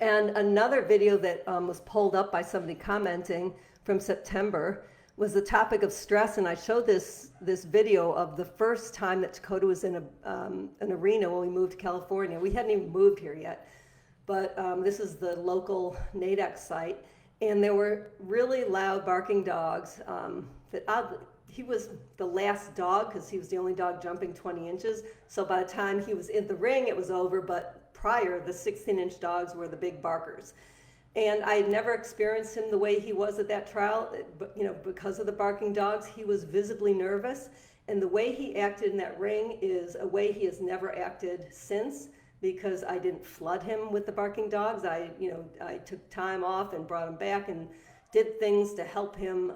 And another video that was pulled up by somebody commenting from September was the topic of stress, and I showed this video of the first time that Takoda was in an arena when we moved to California. We hadn't even moved here yet, but this is the local NADEC site, and there were really loud barking dogs. He was the last dog because he was the only dog jumping 20 inches. So by the time he was in the ring, it was over. But prior, the 16-inch dogs were the big barkers. And I had never experienced him the way he was at that trial, but because of the barking dogs, he was visibly nervous. And the way he acted in that ring is a way he has never acted since, because I didn't flood him with the barking dogs. I took time off and brought him back and did things to help him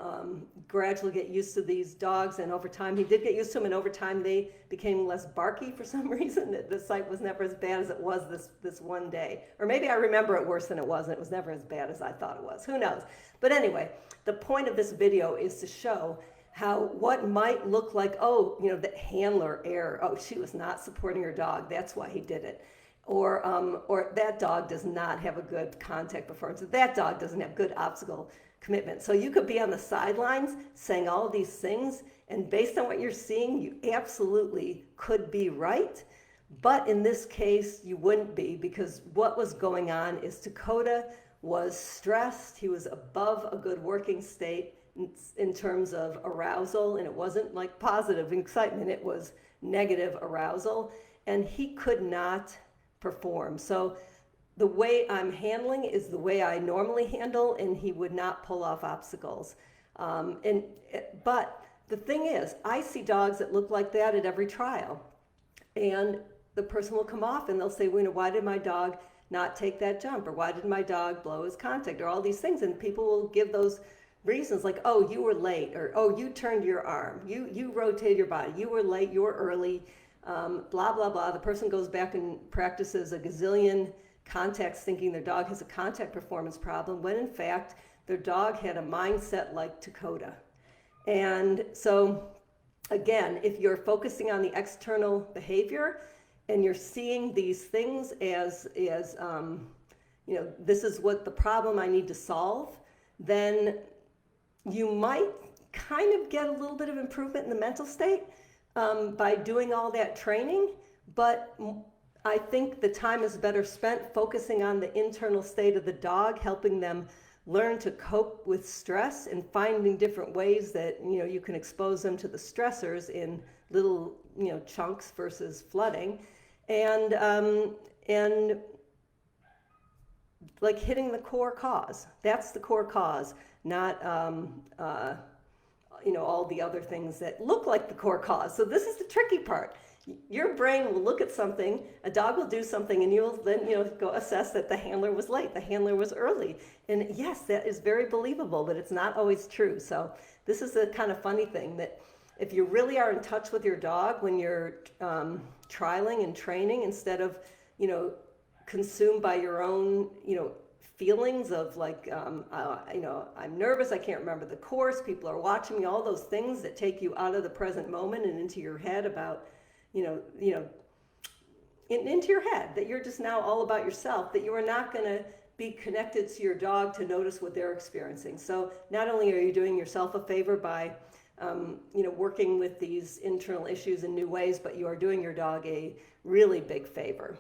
gradually get used to these dogs. And over time, he did get used to them, and over time, they became less barky for some reason. The site was never as bad as it was this one day. Or maybe I remember it worse than it was, and it was never as bad as I thought it was. Who knows? But anyway, the point of this video is to show how what might look like, the handler error. Oh, she was not supporting her dog. That's why he did it. Or that dog does not have a good contact performance. That dog doesn't have good obstacle commitment. So you could be on the sidelines saying all these things, and based on what you're seeing, you absolutely could be right. But in this case, you wouldn't be, because what was going on is Takoda was stressed. He was above a good working state in terms of arousal, and it wasn't like positive excitement, it was negative arousal, and he could not perform. So the way I'm handling is the way I normally handle, and he would not pull off obstacles. But the thing is, I see dogs that look like that at every trial, and the person will come off and they'll say, why did my dog not take that jump? Or why did my dog blow his contact? Or all these things, and people will give those reasons like, oh, you were late, or oh, you turned your arm, you rotated your body, you were late, you were early, blah, blah, blah. The person goes back and practices a gazillion contacts thinking their dog has a contact performance problem, when in fact their dog had a mindset like Takoda. And so again, if you're focusing on the external behavior and you're seeing these things as this is what the problem I need to solve, then you might kind of get a little bit of improvement in the mental state by doing all that training. But I think the time is better spent focusing on the internal state of the dog, helping them learn to cope with stress and finding different ways that you can expose them to the stressors in little chunks versus flooding, and like hitting the core cause. That's the core cause, not all the other things that look like the core cause. So this is the tricky part. Your brain will look at something, a dog will do something, and you'll then go assess that the handler was late, the handler was early. And yes, that is very believable, but it's not always true. So this is the kind of funny thing, that if you really are in touch with your dog when you're trialing and training, instead of consumed by your own feelings of like I'm nervous, I can't remember the course, people are watching me, all those things that take you out of the present moment and into your head about into your head, that you're just now all about yourself, that you are not going to be connected to your dog to notice what they're experiencing. So not only are you doing yourself a favor by working with these internal issues in new ways, but you are doing your dog a really big favor.